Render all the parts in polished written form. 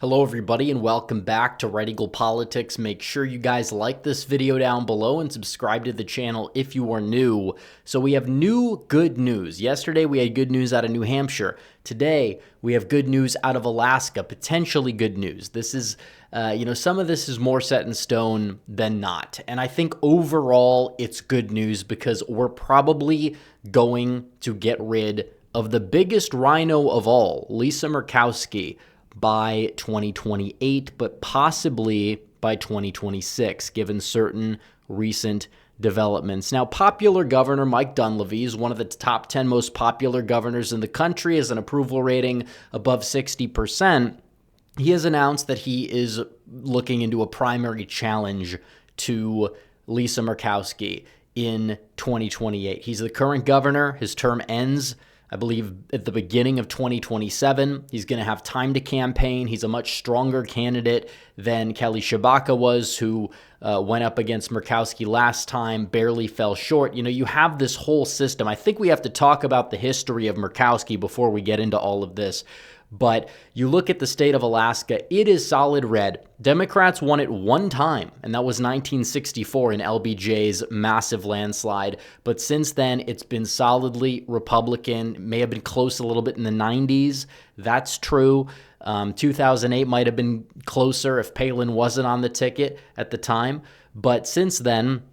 Hello everybody and welcome back to Red Eagle Politics. Make sure you guys like this video down below and subscribe to the channel if you are new. So we have new good news. Yesterday we had good news out of New Hampshire. Today we have good news out of Alaska, potentially good news. This is, some of this is more set in stone than not. And I think overall it's good news because we're probably going to get rid of the biggest rhino of all, Lisa Murkowski, by 2028, but possibly by 2026, given certain recent developments. Now, popular governor Mike Dunleavy is one of the top 10 most popular governors in the country, has an approval rating above 60%. He has announced that he is looking into a primary challenge to Lisa Murkowski in 2028. He's the current governor. His term ends, I believe, at the beginning of 2027. He's going to have time to campaign. He's a much stronger candidate than Kelly Tshibaka was, who went up against Murkowski last time, barely fell short. You have this whole system. I think we have to talk about the history of Murkowski before we get into all of this. But you look at the state of Alaska, it is solid red. Democrats won it one time, and that was 1964 in LBJ's massive landslide. But since then, it's been solidly Republican. It may have been close a little bit in the 90s. That's true. 2008 might have been closer if Palin wasn't on the ticket at the time. But since then,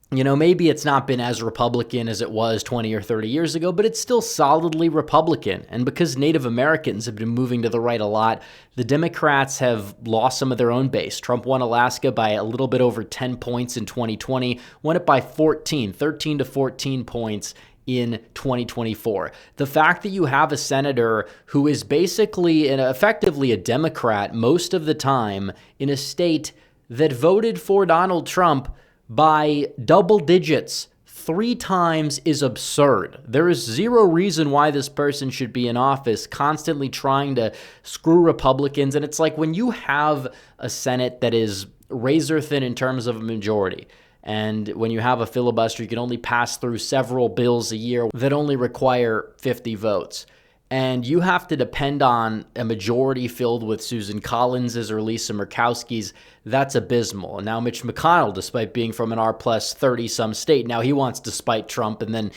maybe it's not been as Republican as it was 20 or 30 years ago, but it's still solidly Republican. And because Native Americans have been moving to the right a lot, the Democrats have lost some of their own base. Trump won Alaska by a little bit over 10 points in 2020, won it by 13 to 14 points in 2024. The fact that you have a senator who is basically and effectively a Democrat most of the time in a state that voted for Donald Trump by double digits 3 times is absurd. There is zero reason why this person should be in office, constantly trying to screw Republicans. And it's like when you have a Senate that is razor thin in terms of a majority, and when you have a filibuster, you can only pass through several bills a year that only require 50 votes. And you have to depend on a majority filled with Susan Collins's or Lisa Murkowski's. That's abysmal. And now Mitch McConnell, despite being from an R-plus 30-some state, now he wants to spite Trump and then,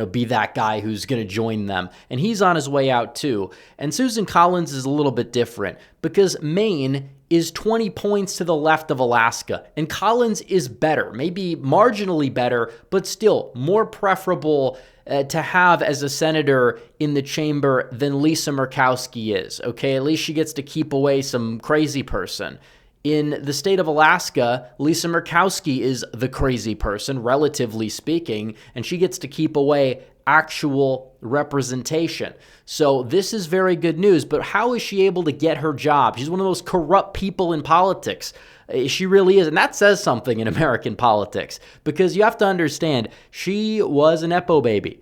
be that guy who's going to join them. And he's on his way out too. And Susan Collins is a little bit different because Maine is 20 points to the left of Alaska. And Collins is better, maybe marginally better, but still more preferable to have as a senator in the chamber than Lisa Murkowski is. Okay, at least she gets to keep away some crazy person. In the state of Alaska, Lisa Murkowski is the crazy person, relatively speaking, and she gets to keep away actual representation. So this is very good news, but how is she able to get her job? She's one of those corrupt people in politics. She really is, and that says something in American politics, because you have to understand, she was an Nepo baby.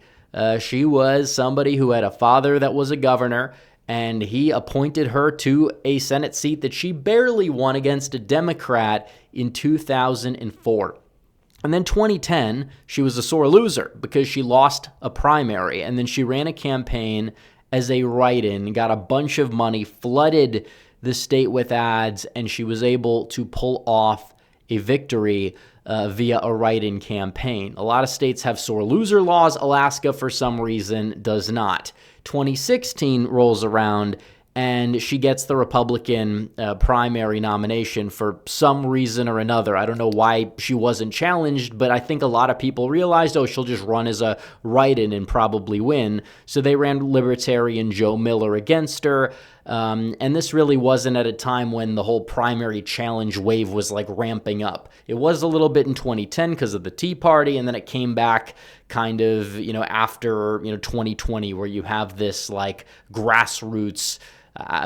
She was somebody who had a father that was a governor, and he appointed her to a Senate seat that she barely won against a Democrat in 2004. And then 2010, she was a sore loser because she lost a primary, and then she ran a campaign as a write-in, got a bunch of money, flooded the state with ads, and she was able to pull off a victory via a write-in campaign. A lot of states have sore loser laws. Alaska, for some reason, does not. 2016 rolls around, and she gets the Republican primary nomination for some reason or another. I don't know why she wasn't challenged, but I think a lot of people realized, she'll just run as a write-in and probably win. So they ran Libertarian Joe Miller against her. And this really wasn't at a time when the whole primary challenge wave was like ramping up. It was a little bit in 2010 because of the Tea Party, and then it came back kind of, after, 2020, where you have this like grassroots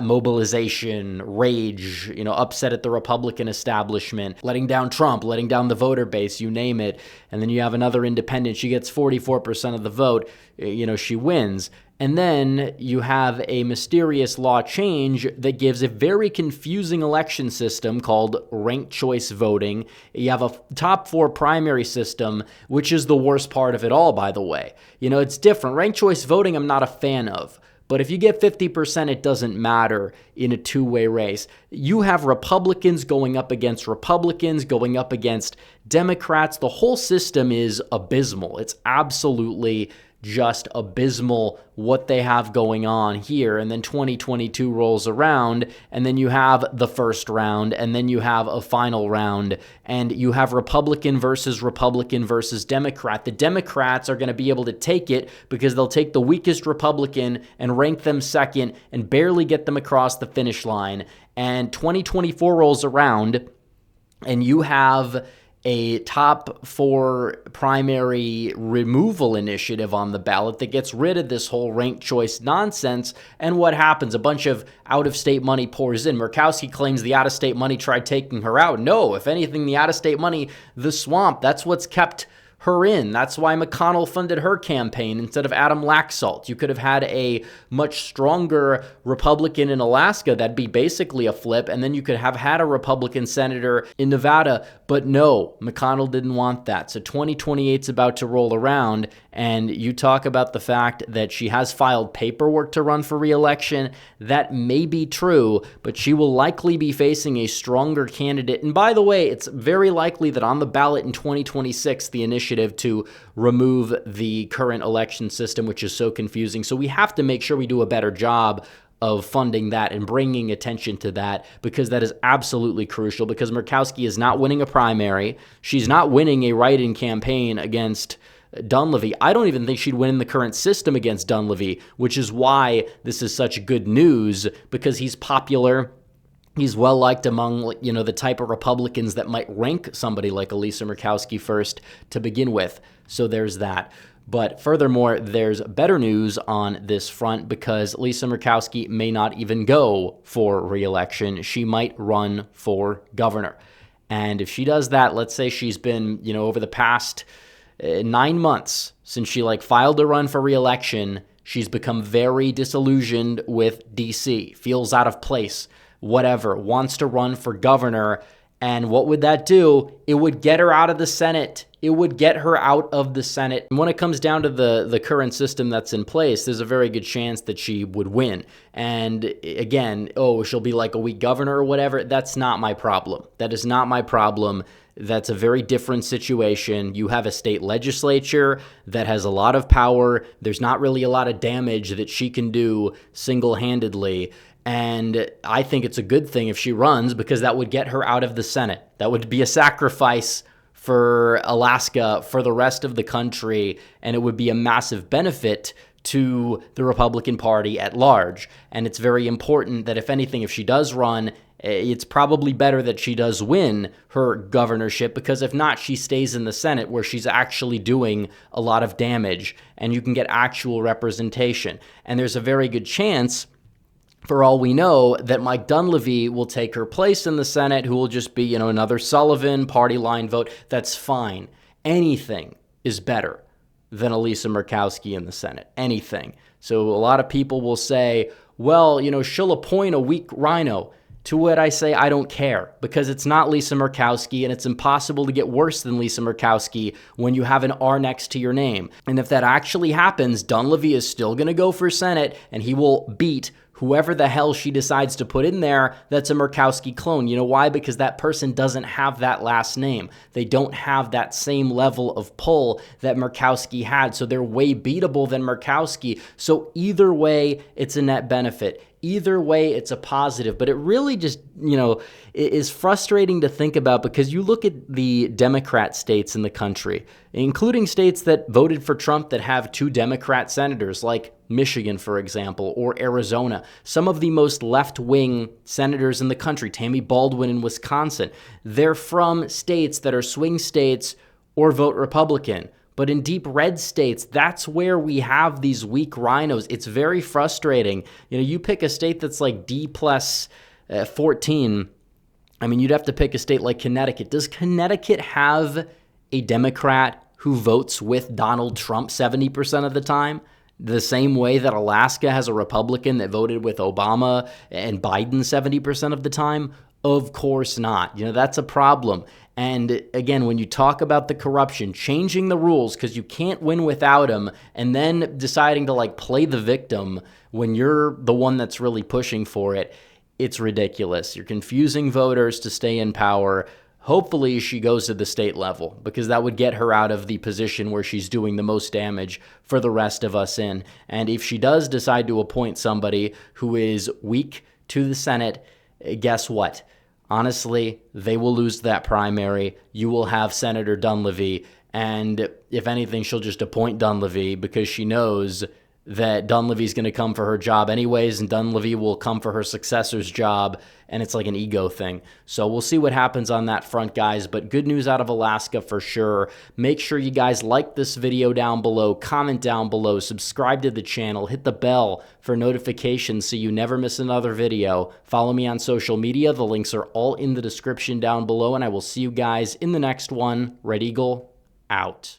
mobilization, rage, upset at the Republican establishment, letting down Trump, letting down the voter base, you name it. And then you have another independent. She gets 44% of the vote. She wins. And then you have a mysterious law change that gives a very confusing election system called ranked choice voting. You have a top 4 primary system, which is the worst part of it all, by the way. It's different. Ranked choice voting I'm not a fan of. But if you get 50%, it doesn't matter in a two-way race. You have Republicans going up against Republicans, going up against Democrats. The whole system is abysmal. It's absolutely just abysmal what they have going on here. And then 2022 rolls around, and then you have the first round, and then you have a final round, and you have Republican versus Democrat. The Democrats are going to be able to take it because they'll take the weakest Republican and rank them second and barely get them across the finish line. And 2024 rolls around, and you have a top 4 primary removal initiative on the ballot that gets rid of this whole ranked choice nonsense. And what happens? A bunch of out-of-state money pours in. Murkowski claims the out-of-state money tried taking her out. No, if anything, the out-of-state money, the swamp, that's what's kept her in. That's why McConnell funded her campaign instead of Adam Laxalt. You could have had a much stronger Republican in Alaska. That'd be basically a flip. And then you could have had a Republican senator in Nevada. But no, McConnell didn't want that. So 2028 is about to roll around, and you talk about the fact that she has filed paperwork to run for re-election. That may be true, but she will likely be facing a stronger candidate. And by the way, it's very likely that on the ballot in 2026, the initiative to remove the current election system, which is so confusing. So we have to make sure we do a better job of funding that and bringing attention to that, because that is absolutely crucial, because Murkowski is not winning a primary. She's not winning a write-in campaign against Dunleavy. I don't even think she'd win in the current system against Dunleavy, which is why this is such good news, because he's popular. He's well-liked among, the type of Republicans that might rank somebody like Elisa Murkowski first to begin with. So there's that. But furthermore, there's better news on this front, because Lisa Murkowski may not even go for re-election. She might run for governor. And if she does that, let's say she's been, over the past 9 months since she filed to run for re-election, she's become very disillusioned with D.C., feels out of place, whatever, wants to run for governor. And what would that do? It would get her out of the Senate. It would get her out of the Senate. And when it comes down to the current system that's in place, there's a very good chance that she would win. And again, she'll be like a weak governor or whatever. That's not my problem. That is not my problem. That's a very different situation. You have a state legislature that has a lot of power. There's not really a lot of damage that she can do single-handedly. And I think it's a good thing if she runs, because that would get her out of the Senate. That would be a sacrifice for Alaska, for the rest of the country, and it would be a massive benefit to the Republican Party at large. And it's very important that, if anything, if she does run, it's probably better that she does win her governorship, because if not, she stays in the Senate, where she's actually doing a lot of damage, and you can get actual representation. And there's a very good chance, for all we know, that Mike Dunleavy will take her place in the Senate, who will just be, another Sullivan party line vote. That's fine. Anything is better than Elisa Murkowski in the Senate. Anything. So a lot of people will say, well, she'll appoint a weak RINO. To what I say, I don't care, because it's not Lisa Murkowski, and it's impossible to get worse than Lisa Murkowski when you have an R next to your name. And if that actually happens, Dunleavy is still going to go for Senate, and he will beat whoever the hell she decides to put in there that's a Murkowski clone. You know why? Because that person doesn't have that last name. They don't have that same level of pull that Murkowski had, so they're way beatable than Murkowski. So either way, it's a net benefit. Either way, it's a positive. But it really just, is frustrating to think about, because you look at the Democrat states in the country, including states that voted for Trump that have 2 Democrat senators, like Michigan, for example, or Arizona. Some of the most left-wing senators in the country, Tammy Baldwin in Wisconsin, they're from states that are swing states or vote Republican. But in deep red states, that's where we have these weak RINOs. It's very frustrating. You pick a state that's like D plus 14. I mean, you'd have to pick a state like Connecticut. Does Connecticut have a Democrat who votes with Donald Trump 70% of the time? The same way that Alaska has a Republican that voted with Obama and Biden 70% of the time? Of course not. That's a problem. And again, when you talk about the corruption, changing the rules because you can't win without them, and then deciding to like play the victim when you're the one that's really pushing for it, it's ridiculous. You're confusing voters to stay in power. Hopefully she goes to the state level, because that would get her out of the position where she's doing the most damage for the rest of us in. And if she does decide to appoint somebody who is weak to the Senate, guess what? Honestly, they will lose that primary. You will have Senator Dunleavy, and if anything, she'll just appoint Dunleavy because she knows that Dunleavy's going to come for her job anyways, and Dunleavy will come for her successor's job, and it's like an ego thing. So we'll see what happens on that front, guys, but good news out of Alaska for sure. Make sure you guys like this video down below, comment down below, subscribe to the channel, hit the bell for notifications so you never miss another video. Follow me on social media. The links are all in the description down below, and I will see you guys in the next one. Red Eagle, out.